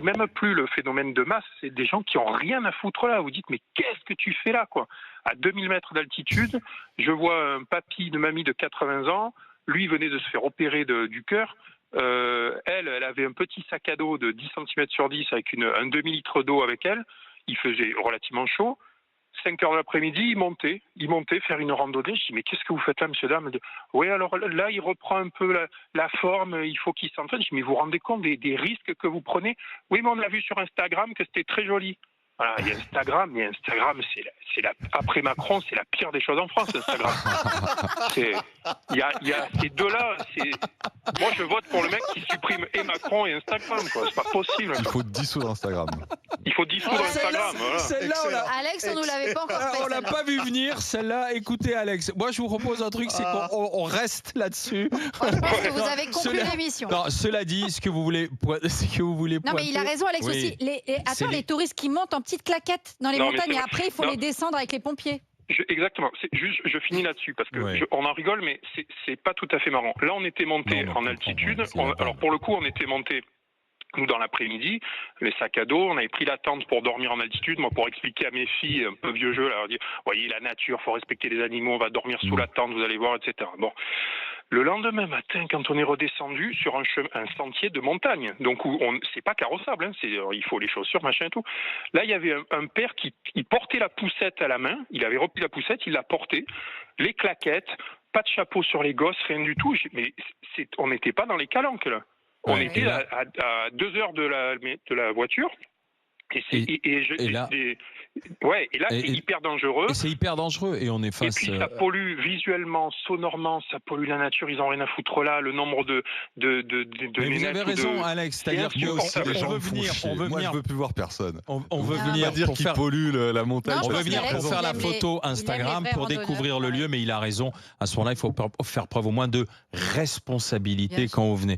c'est même plus le phénomène de masse, c'est des gens qui ont rien à foutre là. Vous dites, mais qu'est-ce que tu fais là, quoi? À 2000 mètres d'altitude, je vois un papy de mamie de 80 ans, lui venait de se faire opérer du cœur. Elle avait un petit sac à dos de 10 cm sur 10 avec un demi-litre d'eau avec elle. Il faisait relativement chaud. 5 heures de l'après-midi, il montait faire une randonnée. Je dis, mais qu'est-ce que vous faites là, monsieur, dame? Oui, alors là, il reprend un peu la forme, il faut qu'il s'entraîne. Je dis, mais vous vous rendez compte des risques que vous prenez? Oui, mais on a vu sur Instagram que c'était très joli. Voilà, il y a Instagram, après Macron, c'est la pire des choses en France, Instagram. Il y a ces deux-là. Moi, je vote pour le mec qui supprime et Macron et Instagram, quoi. C'est pas possible. Il faut dissoudre Instagram. Il faut dissoudre Instagram. Voilà. Celle-là, Alex, on nous l'avait pas encore fait. on l'a pas vu venir, celle-là. Écoutez, Alex, moi je vous propose un truc, c'est qu'on reste là-dessus. Moi, je pense que vous avez conclu l'émission. Non, cela dit, ce que vous voulez Non, mais il a raison, Alex, aussi. Les touristes qui montent en petites claquettes dans les montagnes et après il faut les descendre avec les pompiers. Exactement. Je finis là-dessus parce que on en rigole, mais c'est pas tout à fait marrant. Là, on était monté en altitude. Alors pour le coup, on était monté. Nous, dans l'après-midi, les sacs à dos, on avait pris la tente pour dormir en altitude. Moi, pour expliquer à mes filles, un peu vieux jeu, là, leur dire, voyez, la nature, faut respecter les animaux, on va dormir sous la tente, vous allez voir, etc. Bon. Le lendemain matin, quand on est redescendu sur un sentier de montagne, donc c'est pas carrossable, hein, il faut les chaussures, machin et tout. Là, il y avait un père qui portait la poussette à la main. Il avait repris la poussette, il l'a portée, les claquettes, pas de chapeau sur les gosses, rien du tout. Mais on n'était pas dans les calanques, là. On était à 2 heures de la voiture. Et là, c'est hyper dangereux. Et c'est hyper dangereux. Et on est face. Et puis ça pollue visuellement, sonorement, ça pollue la nature. Ils ont rien à foutre là. Le nombre de mais vous avez raison, Alex. C'est-à-dire qu'il y a aussi des gens veut venir. Moi, je veux plus voir personne. On veut venir dire qu'ils polluent la montagne. On veut venir pour faire la photo Instagram, pour découvrir le lieu. Mais il a raison. À ce moment-là, il faut faire preuve au moins de responsabilité quand vous venez.